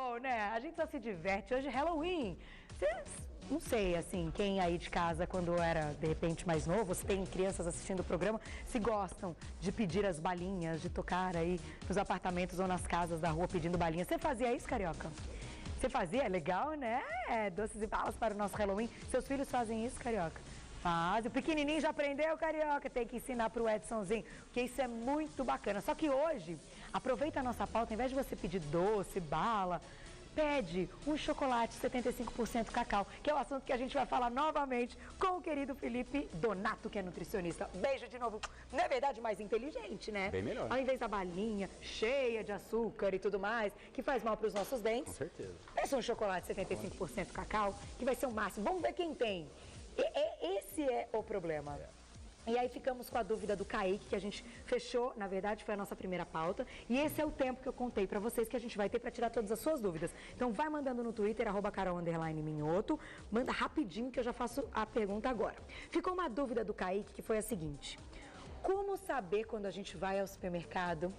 bom, né? A gente só se diverte. Hoje é Halloween. Não sei, assim, quem aí de casa, quando era, de repente, mais novo, se tem crianças assistindo o programa, se gostam de pedir as balinhas, de tocar aí nos apartamentos ou nas casas da rua pedindo balinhas. Você fazia isso, Carioca? Você fazia? É legal, né? Doces e balas para o nosso Halloween. Seus filhos fazem isso, Carioca? Faz. O pequenininho já aprendeu, Carioca. Tem que ensinar para o Edsonzinho, porque isso é muito bacana. Só que hoje, aproveita a nossa pauta, ao invés de você pedir doce, bala, pede um chocolate 75% cacau, que é o assunto que a gente vai falar novamente com o querido Felipe Donato, que é nutricionista. Beijo de novo. Não é verdade, mais inteligente, né? Bem melhor. Ao invés da balinha cheia de açúcar e tudo mais, que faz mal para os nossos dentes. Com certeza. Peça um chocolate 75% cacau, que vai ser o máximo. Vamos ver quem tem. Esse é o problema. E aí ficamos com a dúvida do Kaique, que a gente fechou, na verdade foi a nossa primeira pauta. E esse é o tempo que eu contei pra vocês que a gente vai ter pra tirar todas as suas dúvidas. Então vai mandando no Twitter, @carol_minhoto. Manda rapidinho que eu já faço a pergunta agora. Ficou uma dúvida do Kaique, que foi a seguinte: como saber quando a gente vai ao supermercado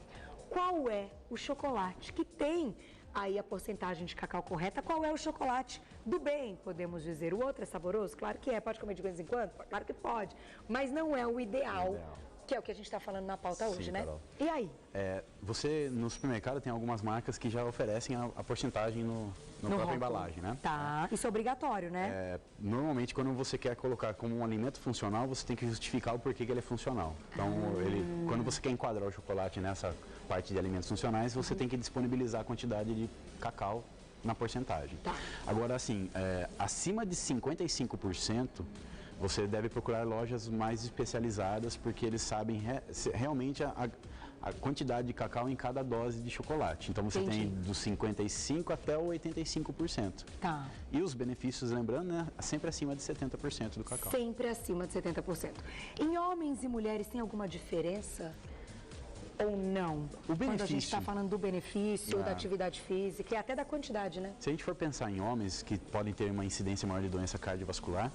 qual é o chocolate que tem aí a porcentagem de cacau correta, qual é o chocolate do bem, podemos dizer? O outro é saboroso? Claro que é. Pode comer de vez em quando? Claro que pode. Mas não é o ideal, que é o que a gente está falando na pauta hoje, né? Carol. E aí? Você, no supermercado, tem algumas marcas que já oferecem a porcentagem no própria rótulo. Embalagem, né? Tá. Isso é obrigatório, né? Normalmente, quando você quer colocar como um alimento funcional, você tem que justificar o porquê que ele é funcional. Então, quando você quer enquadrar o chocolate nessa parte de alimentos funcionais, você tem que disponibilizar a quantidade de cacau na porcentagem. Tá. Agora, assim, acima de 55%, você deve procurar lojas mais especializadas, porque eles sabem realmente a quantidade de cacau em cada dose de chocolate. Então você tem dos 55% até o 85%. Tá. E os benefícios, lembrando, né, sempre acima de 70% do cacau. Sempre acima de 70%. Em homens e mulheres tem alguma diferença? Ou não? O benefício. Quando a gente está falando do benefício, da atividade física e até da quantidade, né? Se a gente for pensar em homens que podem ter uma incidência maior de doença cardiovascular,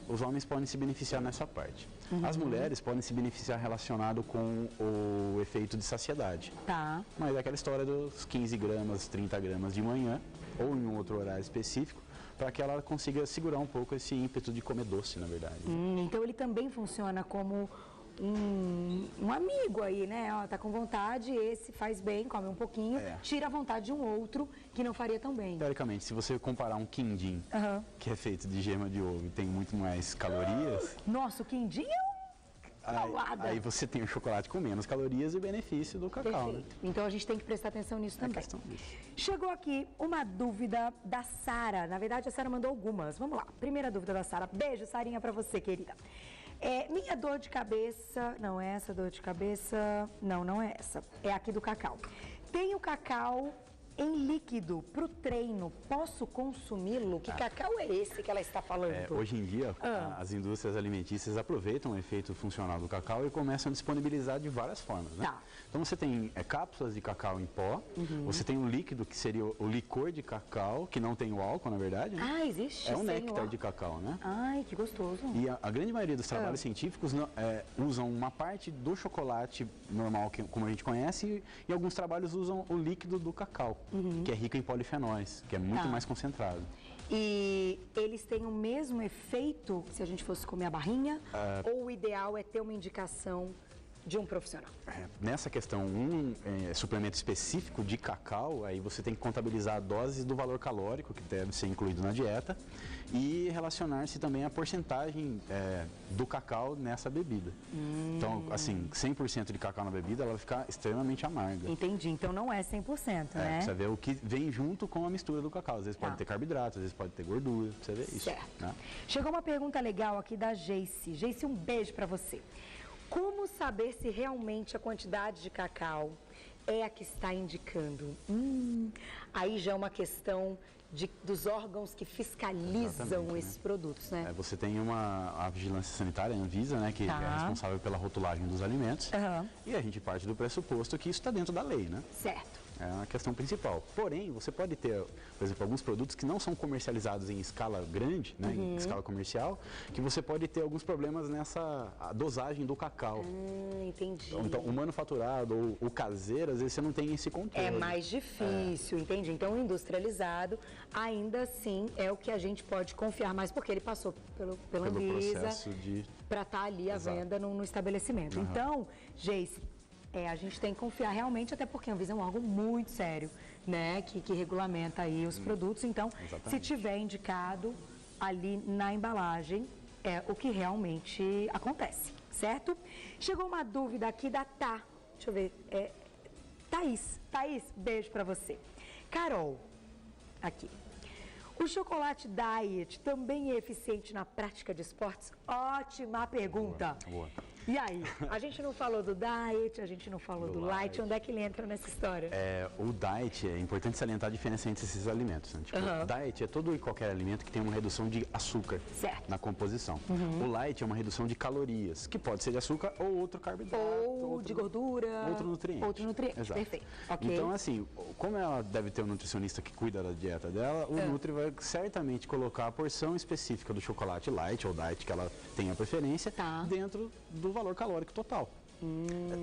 os homens podem se beneficiar nessa parte. As mulheres podem se beneficiar relacionado com o efeito de saciedade. Tá. Mas é aquela história dos 15 gramas, 30 gramas de manhã, ou em um outro horário específico, para que ela consiga segurar um pouco esse ímpeto de comer doce, na verdade. Então ele também funciona como um amigo aí, né? Ó, tá com vontade, esse faz bem, come um pouquinho, tira a vontade de um outro que não faria tão bem. Teoricamente, se você comparar um quindim, que é feito de gema de ovo e tem muito mais calorias... Nossa, o quindim é salada. Aí você tem o chocolate com menos calorias e o benefício do cacau. Perfeito. Né? Então a gente tem que prestar atenção nisso também. questão disso. Chegou aqui uma dúvida da Sara. Na verdade, a Sara mandou algumas. Vamos lá. Primeira dúvida da Sara. Beijo, Sarinha, pra você, querida. Minha dor de cabeça... Não é essa dor de cabeça... Não é essa. É aqui do cacau. Tenho cacau em líquido para o treino, posso consumi-lo? Que cacau é esse que ela está falando? Hoje em dia, as indústrias alimentícias aproveitam o efeito funcional do cacau e começam a disponibilizar de várias formas, né? Então você tem cápsulas de cacau em pó, você tem o líquido, que seria o licor de cacau, que não tem o álcool, na verdade, né? Existe? É um néctar de cacau, né? Ai, que gostoso. E a grande maioria dos trabalhos científicos usam uma parte do chocolate normal, como a gente conhece, e alguns trabalhos usam o líquido do cacau. Que é rico em polifenóis, que é muito mais concentrado. E eles têm o mesmo efeito se a gente fosse comer a barrinha? Ou o ideal é ter uma indicação de um profissional? Nessa questão, suplemento específico de cacau, aí você tem que contabilizar a dose do valor calórico que deve ser incluído na dieta e relacionar-se também a porcentagem do cacau nessa bebida. Então, assim, 100% de cacau na bebida, ela vai ficar extremamente amarga. Entendi, então não é 100%, né? Precisa ver o que vem junto com a mistura do cacau. Às vezes pode ter carboidrato, às vezes pode ter gordura, precisa ver isso. Certo. Né? Chegou uma pergunta legal aqui da Geice. Geice, um beijo pra você. Como saber se realmente a quantidade de cacau é a que está indicando? Aí já é uma questão dos órgãos que fiscalizam esses produtos, né? Você tem a vigilância sanitária, a Anvisa, né, que é responsável pela rotulagem dos alimentos. E a gente parte do pressuposto que isso está dentro da lei, né? Certo. É a questão principal. Porém, você pode ter, por exemplo, alguns produtos que não são comercializados em escala grande, né, em escala comercial, que você pode ter alguns problemas nessa dosagem do cacau. Entendi. Então, o manufaturado ou o caseiro, às vezes você não tem esse controle. É mais difícil, entendi. Então, o industrializado, ainda assim, é o que a gente pode confiar mais, porque ele passou pela Anvisa para estar ali à venda no estabelecimento. Então, Geice, a gente tem que confiar realmente, até porque a Anvisa é um órgão muito sério, né, que regulamenta aí os produtos. Então, se tiver indicado ali na embalagem, é o que realmente acontece, certo? Chegou uma dúvida aqui da deixa eu ver, Thaís, beijo pra você. Carol, aqui. O chocolate diet também é eficiente na prática de esportes? Ótima pergunta. Boa. E aí? A gente não falou do diet, a gente não falou do light. Onde é que ele entra nessa história? O diet, é importante salientar a diferença entre esses alimentos. Né? Tipo, diet é todo e qualquer alimento que tem uma redução de açúcar na composição. O light é uma redução de calorias, que pode ser de açúcar ou outro carboidrato. Ou de gordura. Outro nutriente. Exato. Perfeito. Okay. Então, assim, como ela deve ter um nutricionista que cuida da dieta dela, o Nutri vai certamente colocar a porção específica do chocolate light ou diet, que ela tenha preferência, dentro do valor calórico total.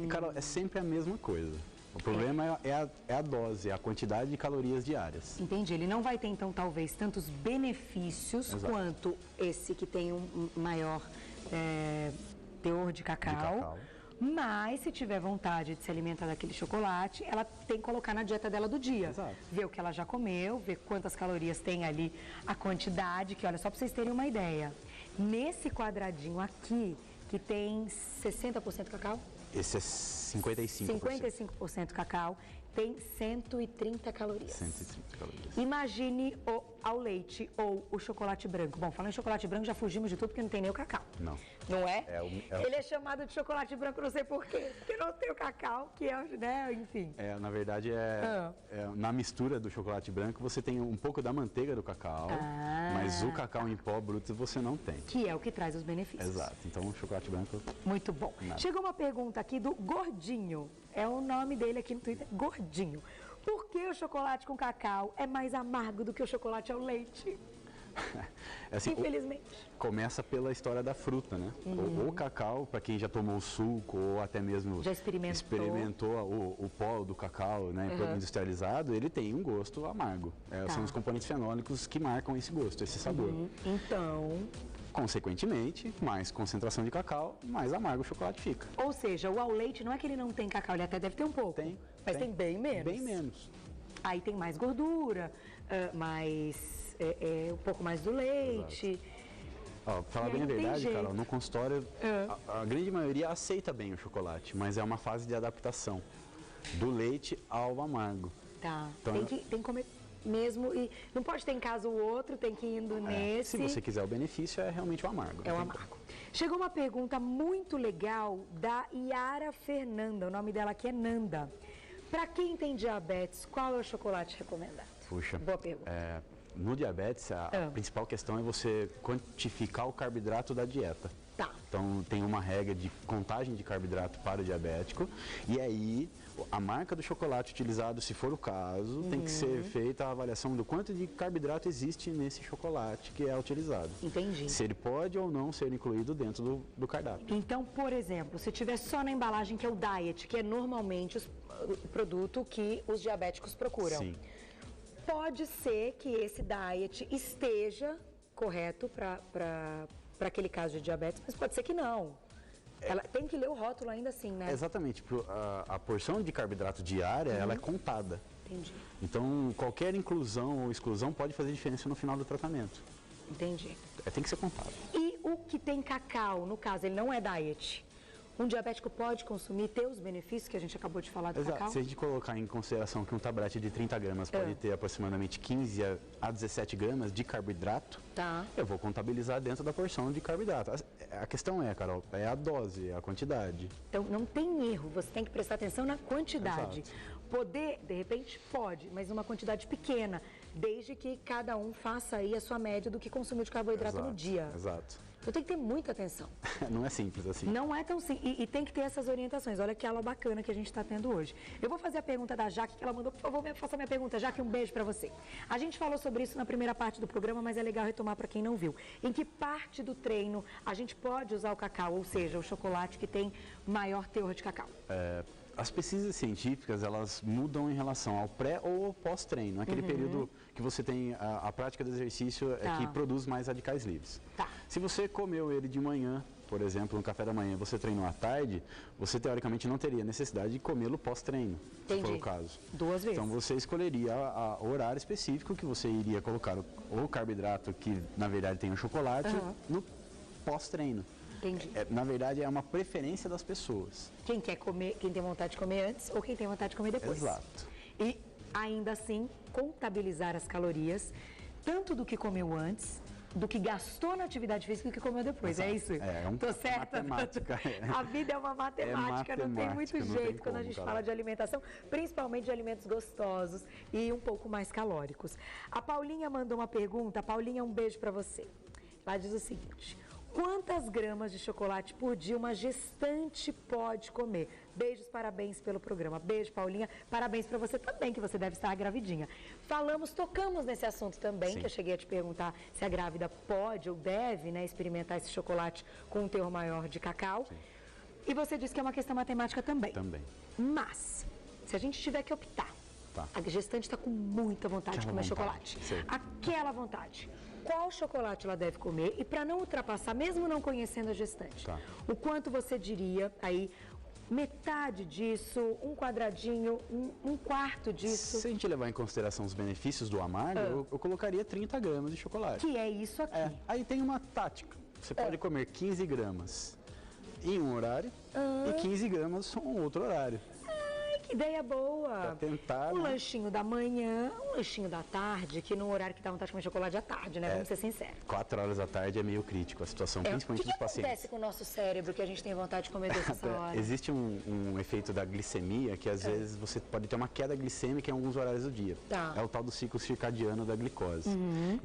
Cara, é sempre a mesma coisa. O problema é a dose, é a quantidade de calorias diárias. Entendi. Ele não vai ter, então, talvez, tantos benefícios quanto esse que tem um maior teor de cacau. Mas, se tiver vontade de se alimentar daquele chocolate, ela tem que colocar na dieta dela do dia. Exato. Ver o que ela já comeu, ver quantas calorias tem ali, a quantidade, que olha, só para vocês terem uma ideia. Nesse quadradinho aqui, que tem 60% cacau? Esse é 55%. 55% cacau, tem 130 calorias. 130 calorias. Imagine ao leite ou o chocolate branco. Bom, falando em chocolate branco, já fugimos de tudo porque não tem nem o cacau. Não. Não é? Ele é chamado de chocolate branco, não sei por quê. Porque não tem o cacau, que é, né, enfim. Na verdade, na mistura do chocolate branco, você tem um pouco da manteiga do cacau, mas o cacau em pó bruto você não tem. Que é o que traz os benefícios. Exato. Então, o chocolate branco... Muito bom. Chegou uma pergunta aqui do Gordinho. É o nome dele aqui no Twitter, Gordinho. Por que o chocolate com cacau é mais amargo do que o chocolate ao leite? Assim, infelizmente. Começa pela história da fruta, né? O cacau, para quem já tomou o suco ou até mesmo já experimentou o pó do cacau, né, industrializado, ele tem um gosto amargo. São os componentes fenólicos que marcam esse gosto, esse sabor. Então, consequentemente, mais concentração de cacau, mais amargo o chocolate fica. Ou seja, o ao leite não é que ele não tem cacau, ele até deve ter um pouco. Mas tem bem menos. Bem menos. Aí tem mais gordura, um pouco mais do leite. Falar bem a verdade, Carol, no consultório, a grande maioria aceita bem o chocolate, mas é uma fase de adaptação do leite ao amargo. Tá, então, tem que comer mesmo, e não pode ter em casa o outro, tem que ir indo nesse. Se você quiser o benefício, é realmente o amargo. É o amargo. Chegou uma pergunta muito legal da Yara Fernanda, o nome dela aqui é Nanda. Para quem tem diabetes, qual é o chocolate recomendado? Puxa, boa pergunta. No diabetes, a principal questão é você quantificar o carboidrato da dieta. Tá. Então, tem uma regra de contagem de carboidrato para o diabético. E aí, a marca do chocolate utilizado, se for o caso, tem que ser feita a avaliação do quanto de carboidrato existe nesse chocolate que é utilizado. Entendi. Se ele pode ou não ser incluído dentro do cardápio. Então, por exemplo, se tiver só na embalagem, que é o diet, que é normalmente o produto que os diabéticos procuram. Sim. Pode ser que esse diet esteja correto para aquele caso de diabetes, mas pode ser que não. Ela tem que ler o rótulo ainda assim, né? Exatamente. A porção de carboidrato diária, ela é contada. Entendi. Então, qualquer inclusão ou exclusão pode fazer diferença no final do tratamento. Entendi. Tem que ser contado. E o que tem cacau, no caso, ele não é diet? Um diabético pode consumir, ter os benefícios que a gente acabou de falar do cacau? Se a gente colocar em consideração que um tablete de 30 gramas pode ter aproximadamente 15 a 17 gramas de carboidrato, eu vou contabilizar dentro da porção de carboidrato. A questão é, Carol, é a dose, é a quantidade. Então, não tem erro, você tem que prestar atenção na quantidade. Exato. Poder, de repente, pode, mas numa quantidade pequena, desde que cada um faça aí a sua média do que consumiu de carboidrato no dia. Exato. Então tem que ter muita atenção. Não é simples assim. Não é tão simples. E tem que ter essas orientações. Olha que aula bacana que a gente está tendo hoje. Eu vou fazer a pergunta da Jaque, que ela mandou. Por favor, faça a minha pergunta. Jaque, um beijo para você. A gente falou sobre isso na primeira parte do programa, mas é legal retomar para quem não viu. Em que parte do treino a gente pode usar o cacau, ou seja, o chocolate que tem maior teor de cacau? As pesquisas científicas, elas mudam em relação ao pré ou ao pós-treino. Aquele período que você tem a prática do exercício que produz mais radicais livres. Tá. Se você comeu ele de manhã, por exemplo, no café da manhã, você treinou à tarde, você teoricamente não teria necessidade de comê-lo pós-treino, se for o caso. 2 vezes. Então você escolheria o horário específico que você iria colocar o carboidrato, que na verdade tem o chocolate, no pós-treino. Entendi. Na verdade, é uma preferência das pessoas. Quem quer comer, quem tem vontade de comer antes ou quem tem vontade de comer depois. Exato. E ainda assim, contabilizar as calorias, tanto do que comeu antes, do que gastou na atividade física e do que comeu depois. Exato. É isso? Tô certa? Matemática. A vida é uma matemática, não tem muito jeito quando a gente fala de alimentação, principalmente de alimentos gostosos e um pouco mais calóricos. A Paulinha mandou uma pergunta. Paulinha, um beijo pra você. Ela diz o seguinte: quantas gramas de chocolate por dia uma gestante pode comer? Beijos, parabéns pelo programa. Beijo, Paulinha. Parabéns para você também, que você deve estar gravidinha. Tocamos nesse assunto também, Sim. que eu cheguei a te perguntar se a grávida pode ou deve, né, experimentar esse chocolate com um teor maior de cacau. Sim. E você disse que é uma questão matemática também. Também. Mas, se a gente tiver que optar, a gestante está com muita vontade de comer chocolate. Sim. Aquela vontade. Qual chocolate ela deve comer? E para não ultrapassar, mesmo não conhecendo a gestante, o quanto você diria aí, metade disso, um quadradinho, um quarto disso? Se a gente levar em consideração os benefícios do amargo, eu colocaria 30 gramas de chocolate. Que é isso aqui. Aí tem uma tática. Você pode comer 15 gramas em um horário e 15 gramas em outro horário. Que ideia boa! Pra tentar, um lanchinho da manhã, um lanchinho da tarde, que no horário que dá vontade de comer chocolate à tarde, né? Vamos ser sinceros. 4 horas da tarde é meio crítico a situação, principalmente dos pacientes. O que acontece com o nosso cérebro que a gente tem vontade de comer doce essa hora? Existe um efeito da glicemia que às vezes você pode ter uma queda glicêmica em alguns horários do dia. É o tal do ciclo circadiano da glicose.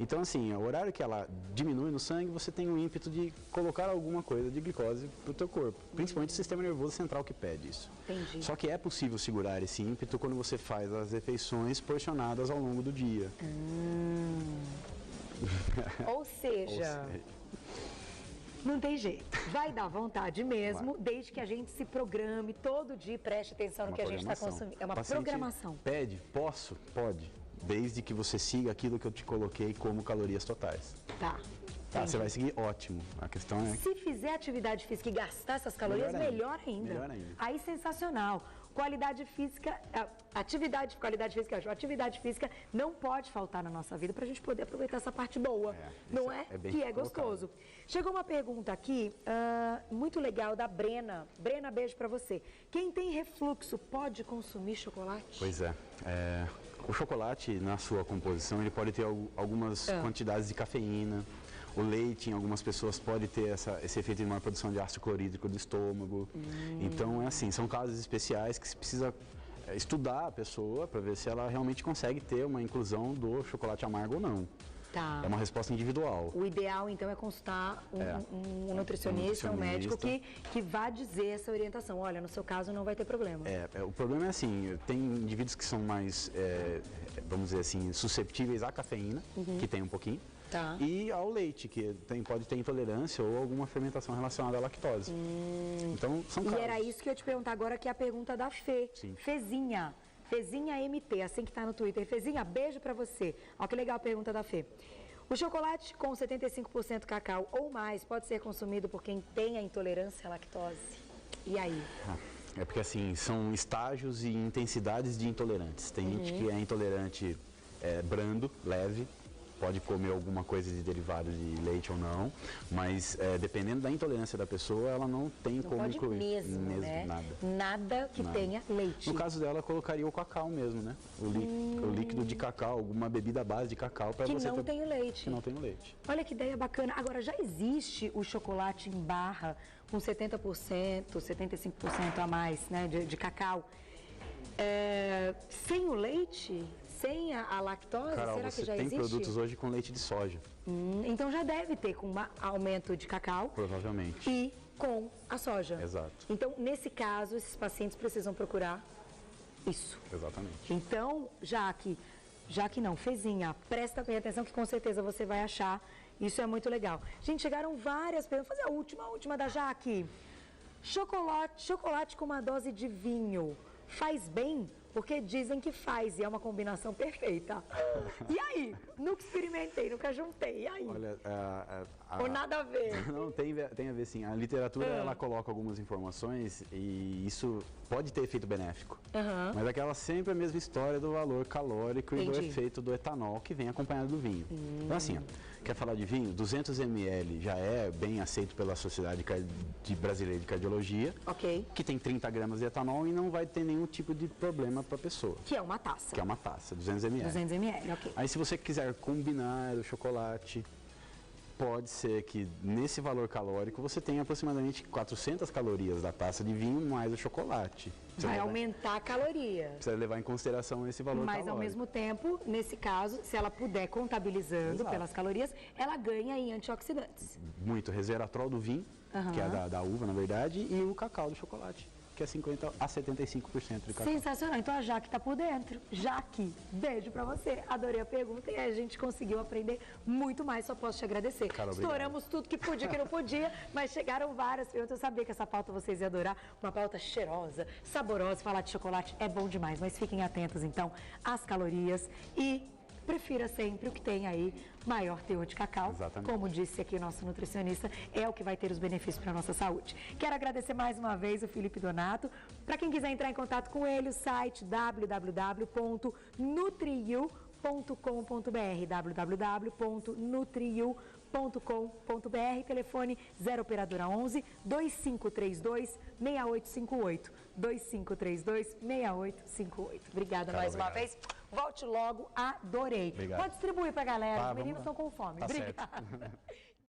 Então, assim, o horário que ela diminui no sangue, você tem o ímpeto de colocar alguma coisa de glicose pro teu corpo. Principalmente o sistema nervoso central que pede isso. Entendi. Só que é possível segurar esse ímpeto quando você faz as refeições porcionadas ao longo do dia. Ou seja, não tem jeito. Vai dar vontade mesmo, desde que a gente se programe todo dia e preste atenção no que a gente está consumindo. É uma programação. Pede? Posso? Pode. Desde que você siga aquilo que eu te coloquei como calorias totais. Tá, você vai seguir, ótimo. A questão é... Se fizer atividade física e gastar essas calorias, melhor ainda. Aí, sensacional. Qualidade física, qualidade física não pode faltar na nossa vida para a gente poder aproveitar essa parte boa, não é? Que é gostoso. Chegou uma pergunta aqui, muito legal, da Brena. Brena, beijo para você. Quem tem refluxo pode consumir chocolate? Pois é. O chocolate, na sua composição, ele pode ter algumas quantidades de cafeína. O leite, em algumas pessoas, pode ter esse efeito de uma produção de ácido clorídrico do estômago. Então, é assim, são casos especiais que se precisa estudar a pessoa para ver se ela realmente consegue ter uma inclusão do chocolate amargo ou não. É uma resposta individual. O ideal, então, é consultar um nutricionista, um médico que vá dizer essa orientação. Olha, no seu caso não vai ter problema. O problema é assim, tem indivíduos que são mais, vamos dizer assim, susceptíveis à cafeína, que tem um pouquinho. E ao leite, que pode ter intolerância ou alguma fermentação relacionada à lactose. Então, são casos. E era isso que eu ia te perguntar agora, que é a pergunta da Fê. Sim. Fezinha MT, assim que tá no Twitter. Fezinha, beijo pra você. Olha que legal a pergunta da Fê. O chocolate com 75% cacau ou mais pode ser consumido por quem tem a intolerância à lactose? E aí? É porque assim, são estágios e intensidades de intolerantes. Tem gente que é intolerante brando, leve. Pode comer alguma coisa de derivado de leite ou não, mas dependendo da intolerância da pessoa, ela não tem como incluir. Mesmo, né? Nada que tenha leite. No caso dela, colocaria o cacau mesmo, né? O líquido de cacau, alguma bebida à base de cacau para você não tem leite. Que não tem leite. Olha que ideia bacana. Agora, já existe o chocolate em barra com 70%, 75% a mais, né, de cacau. Sem o leite? Sem a lactose? Carol, será que já tem existe? produtos hoje com leite de soja. Então já deve ter com um aumento de cacau. Provavelmente. E com a soja. Exato. Então, nesse caso, esses pacientes precisam procurar isso. Exatamente. Então, Jaque não, Fezinha, presta bem atenção que com certeza você vai achar. Isso é muito legal. Gente, chegaram várias perguntas. Vou fazer a última da Jaque. Chocolate com uma dose de vinho faz bem? Porque dizem que faz e é uma combinação perfeita. E aí? Nunca experimentei, nunca juntei. E aí? Olha, Ou nada a ver? Não, tem a ver sim. A literatura, ela coloca algumas informações e isso pode ter efeito benéfico. Mas aquela sempre a mesma história do valor calórico e do efeito do etanol que vem acompanhado do vinho. Então assim, quer falar de vinho? 200 ml já é bem aceito pela Sociedade Brasileira de Cardiologia, que tem 30 gramas de etanol e não vai ter nenhum tipo de problema para a pessoa. Que é uma taça. Que é uma taça, 200 ml. 200 ml, ok. Aí se você quiser combinar o chocolate, pode ser que nesse valor calórico você tenha aproximadamente 400 calorias da taça de vinho mais o chocolate. Vai aumentar a caloria. Precisa levar em consideração esse valor calórico. Mas ao mesmo tempo, nesse caso, se ela puder contabilizando pelas calorias, ela ganha em antioxidantes. Muito. Resveratrol do vinho, que é da uva, na verdade, e o cacau do chocolate, que é 50% a 75% de cacau. Sensacional. Então a Jaque tá por dentro. Jaque, beijo pra você. Adorei a pergunta e a gente conseguiu aprender muito mais. Só posso te agradecer. Cara, estouramos tudo que podia, que não podia, mas chegaram várias perguntas. Eu sabia que essa pauta vocês iam adorar. Uma pauta cheirosa, saborosa. Falar de chocolate é bom demais, mas fiquem atentos então às calorias e prefira sempre o que tem aí maior teor de cacau. Exatamente. Como disse aqui o nosso nutricionista, é o que vai ter os benefícios para a nossa saúde. Quero agradecer mais uma vez o Felipe Donato. Para quem quiser entrar em contato com ele, o site www.nutriu.com.br www.nutriu.com.br, telefone 0 operadora 11 2532 6858 2532 6858. Obrigada mais uma vez. Volte logo, adorei. Obrigado. Pode distribuir pra galera, os Vamos meninos lá. estão com fome. Tá Obrigada. certo.